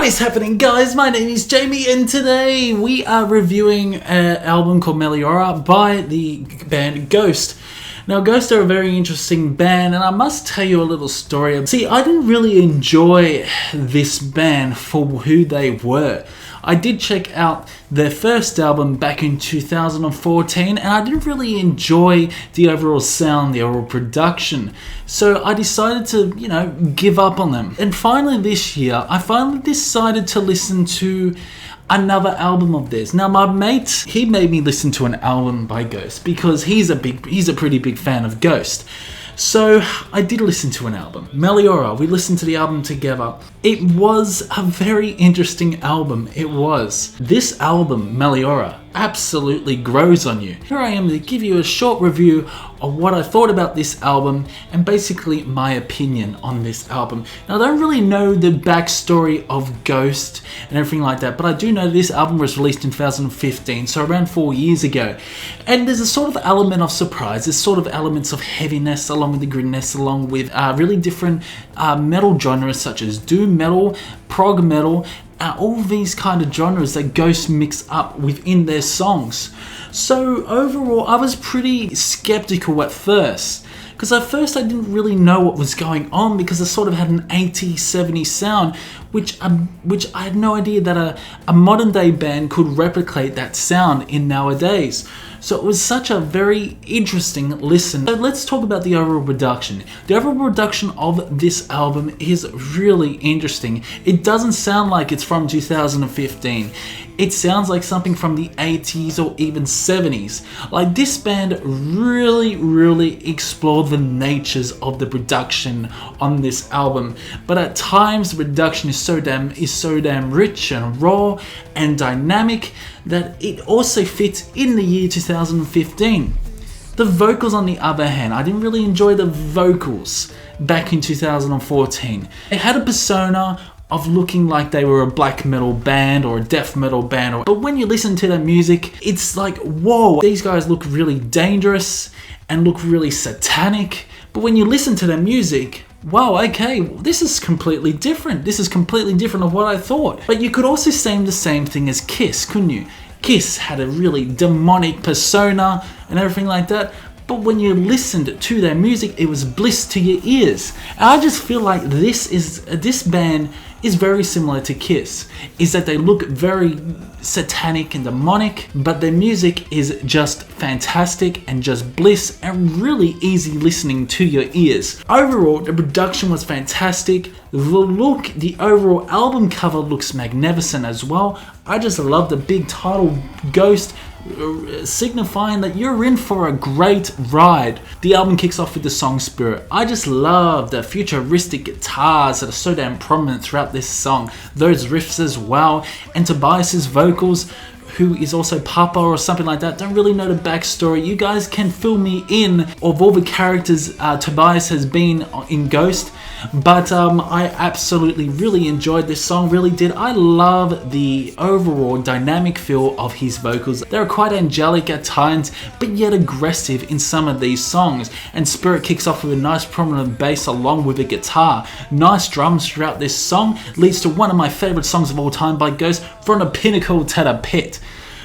What is happening, guys? My name is Jamie and today we are reviewing an album called Meliora by the band Ghost. Now, Ghost are a very interesting band, and I must tell you a little story. See, I didn't really enjoy this band for who they were. I did check out their first album back in 2014, and I didn't really enjoy the overall sound, the overall production. So I decided to, give up on them. And finally this year, I finally decided to listen to another album of theirs. Now, my mate, he made me listen to an album by Ghost because he's a pretty big fan of Ghost. So I did listen to an album, Meliora. We listened to the album together. It was a very interesting album. It was. This album, Meliora, absolutely grows on you. Here I am to give you a short review of what I thought about this album and basically my opinion on this album. Now, I don't really know the backstory of Ghost and everything like that, but I do know this album was released in 2015, so around 4 years ago. And there's a sort of element of surprise, there's sort of elements of heaviness along with the grittiness, along with really different metal genres such as doom metal, prog metal, all these kind of genres that Ghost mix up within their songs. So overall, I was pretty skeptical at first. Because at first I didn't really know what was going on because it sort of had an 80s, 70s sound, which I had no idea that a modern day band could replicate that sound in nowadays. So it was such a very interesting listen. So let's talk about the overall production. The overall production of this album is really interesting. It doesn't sound like it's from 2015. It sounds like something from the 80s or even 70s. Like, this band really explored the natures of the production on this album. But at times the production is so damn rich and raw and dynamic that it also fits in the year 2015. The vocals, on the other hand, I didn't really enjoy the vocals back in 2014. They had a persona of looking like they were a black metal band or a death metal band, but when you listen to their music, it's like, whoa, these guys look really dangerous and look really satanic. But when you listen to their music, wow, okay, this is completely different. This is completely different of what I thought. But you could also say the same thing as Kiss, couldn't you? Kiss had a really demonic persona and everything like that. But when you listened to their music, it was bliss to your ears. And I just feel like this band is very similar to Kiss, is that they look very satanic and demonic, but their music is just fantastic and just bliss and really easy listening to your ears. Overall, the production was fantastic. The overall album cover looks magnificent as well. I just love the big title, Ghost, signifying that you're in for a great ride. The album kicks off with the song Spirit. I just love the futuristic guitars that are so damn prominent throughout this song, those riffs as well, and Tobias's vocals, who is also Papa or something like that. Don't really know the backstory. You guys can fill me in of all the characters Tobias has been in Ghost. But I absolutely really enjoyed this song, really did. I love the overall dynamic feel of his vocals. They're quite angelic at times, but yet aggressive in some of these songs. And Spirit kicks off with a nice prominent bass along with a guitar. Nice drums throughout this song leads to one of my favorite songs of all time by Ghost, From the Pinnacle to the Pit.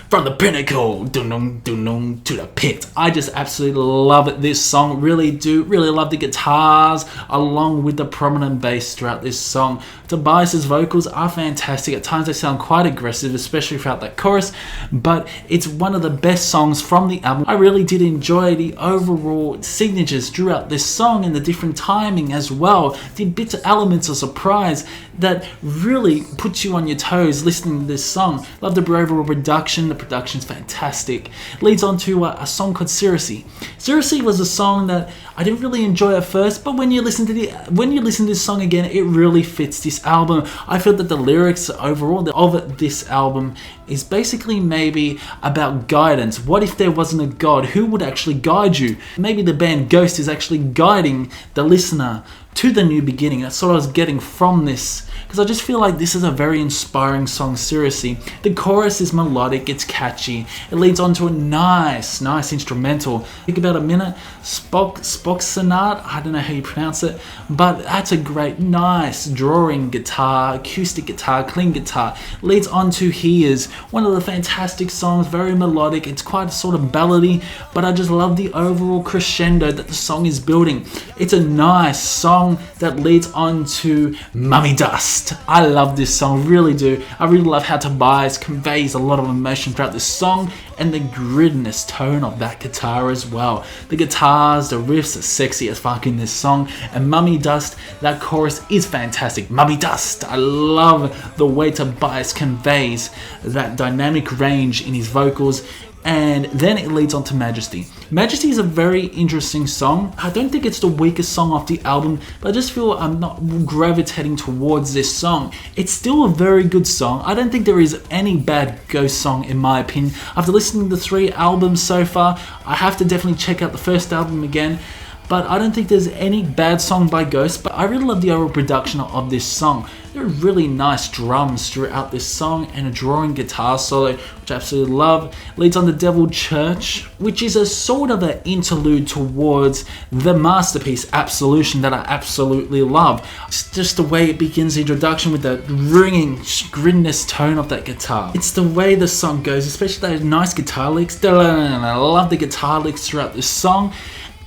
From the pinnacle, dun-dun, dun-dun, to the pit. I just absolutely love this song, really do. Really love the guitars along with the prominent bass throughout this song. Tobias's vocals are fantastic. At times they sound quite aggressive, especially throughout that chorus, but it's one of the best songs from the album. I really did enjoy the overall signatures throughout this song and the different timing as well. The bits of elements of surprise that really puts you on your toes listening to this song. Love the overall production. The production's fantastic. Leads on to a song called Circe. Circe was a song that I didn't really enjoy at first, but when you listen to this song again, it really fits this album. I feel that the lyrics overall of this album is basically maybe about guidance. What if there wasn't a God? Who would actually guide you? Maybe the band Ghost is actually guiding the listener to the new beginning. That's what I was getting from this, because I just feel like this is a very inspiring song, seriously. The chorus is melodic, it's catchy, it leads on to a nice instrumental. Think about a minute, Spoksonat, I don't know how you pronounce it, but that's a great, nice drawing guitar, acoustic guitar, clean guitar. Leads on to Here's, one of the fantastic songs, very melodic, it's quite sort of ballady, but I just love the overall crescendo that the song is building. It's a nice song that leads on to Mummy Dust. I love this song, really do. I really love how Tobias conveys a lot of emotion throughout this song, and the grittiness tone of that guitar as well. The guitars, the riffs are sexy as fuck in this song, and Mummy Dust, that chorus is fantastic. Mummy Dust, I love the way Tobias conveys that dynamic range in his vocals. And then it leads on to Majesty. Majesty is a very interesting song. I don't think it's the weakest song off the album, but I just feel I'm not gravitating towards this song. It's still a very good song. I don't think there is any bad Ghost song in my opinion. After listening to the 3 albums so far, I have to definitely check out the first album again. But I don't think there's any bad song by Ghost, but I really love the overall production of this song. There are really nice drums throughout this song and a drawing guitar solo, which I absolutely love. Leads on to Devil Church, which is a sort of an interlude towards the masterpiece Absolution that I absolutely love. It's just the way it begins the introduction with the ringing, grittiness tone of that guitar. It's the way the song goes, especially those nice guitar licks. I love the guitar licks throughout this song.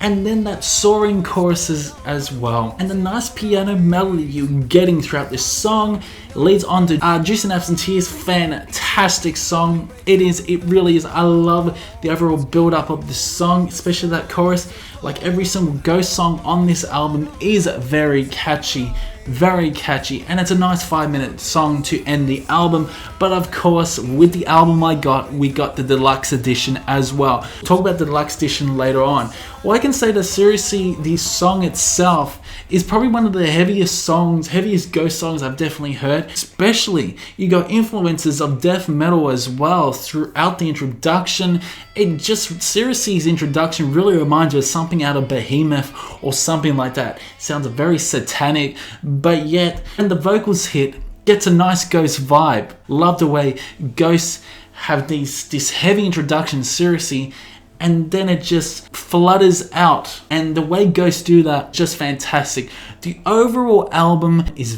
And then that soaring choruses as well. And the nice piano melody you're getting throughout this song leads on to Juice and Absentees, fantastic song. It really is. I love the overall build up of this song, especially that chorus. Like every single Ghost song on this album is very catchy, and it's a nice 5-minute song to end the album. But of course, with the album we got the deluxe edition as well. We'll talk about the deluxe edition later on. Well, I can say that seriously, the song itself is probably one of the heaviest Ghost songs I've definitely heard. Especially, you got influences of death metal as well throughout the introduction. His introduction really reminds you of something out of Behemoth or something like that. Sounds very satanic, but yet, when the vocals hit, gets a nice Ghost vibe. Love the way Ghosts have this heavy introduction, seriously, and then it just flutters out. And the way Ghosts do that, just fantastic. The overall album is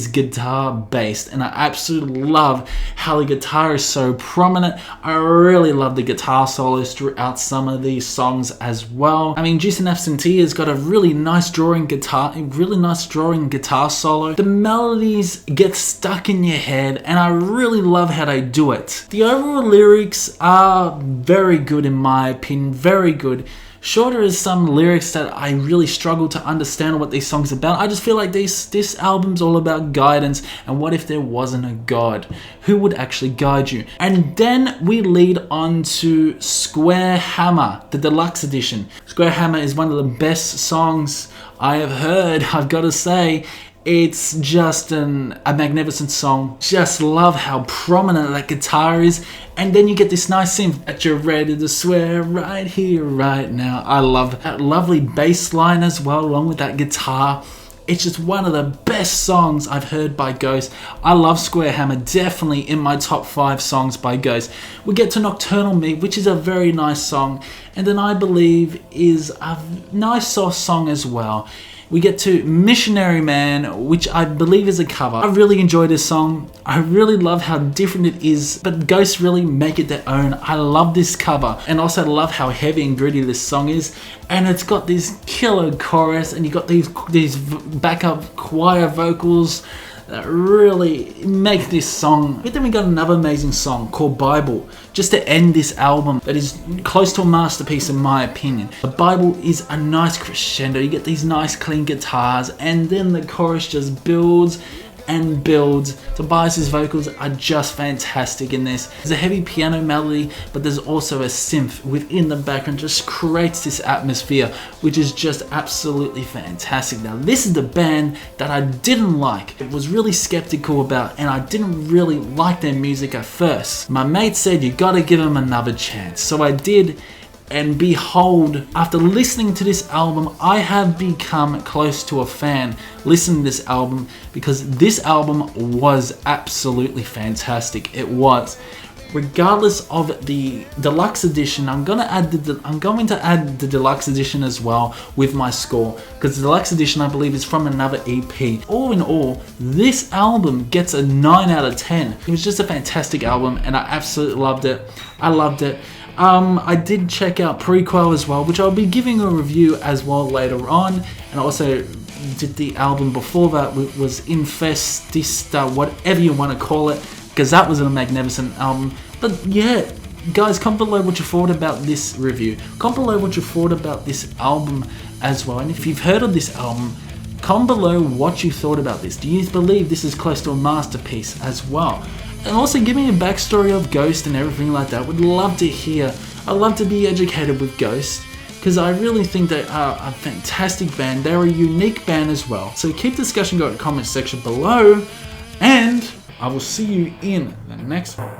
guitar based, and I absolutely love how the guitar is so prominent. I really love the guitar solos throughout some of these songs as well. I mean, Juice and Absentee has got a really nice drawing guitar solo. The melodies get stuck in your head, and I really love how they do it. The overall lyrics are very good in my opinion, very good. Shorter is some lyrics that I really struggle to understand what these songs are about. I just feel like this album's all about guidance, and what if there wasn't a God? Who would actually guide you? And then we lead on to Square Hammer, the deluxe edition. Square Hammer is one of the best songs I have heard, I've got to say. It's just a magnificent song. Just love how prominent that guitar is. And then you get this nice synth that you're ready to swear right here, right now. I love that lovely bass line as well, along with that guitar. It's just one of the best songs I've heard by Ghost. I love Square Hammer, definitely in my top 5 songs by Ghost. We get to Nocturnal Me, which is a very nice song. And then I believe is a nice soft song as well. We get to Missionary Man, which I believe is a cover. I really enjoy this song. I really love how different it is, but Ghosts really make it their own. I love this cover, and also love how heavy and gritty this song is. And it's got this killer chorus, and you got these backup choir vocals that really make this song. But then we got another amazing song called Bible, just to end this album, that is close to a masterpiece in my opinion. The Bible is a nice crescendo. You get these nice clean guitars, and then the chorus just builds and builds. Tobias's vocals are just fantastic in this. There's a heavy piano melody, but there's also a synth within the background, just creates this atmosphere, which is just absolutely fantastic. Now, this is the band that I didn't like. I was really skeptical about, and I didn't really like their music at first. My mate said, you gotta give them another chance. So I did, And behold, after listening to this album, I have become close to a fan listening to this album, because this album was absolutely fantastic. It was. Regardless of the deluxe edition, I'm going to add the deluxe edition as well with my score, because the deluxe edition, I believe, is from another EP. All in all, this album gets a 9 out of 10. It was just a fantastic album, and I absolutely loved it. I loved it. I did check out Prequel as well, which I'll be giving a review as well later on, and I also did the album before that, which was Infestista, whatever you want to call it, because that was a magnificent album. But yeah, guys, comment below what you thought about this review. Comment below what you thought about this album as well. And if you've heard of this album, comment below what you thought about this. Do you believe this is close to a masterpiece as well? And also give me a backstory of Ghost and everything like that. Would love to hear. I'd love to be educated with Ghost, because I really think they are a fantastic band. They're a unique band as well. So keep the discussion going in the comment section below, and I will see you in the next one.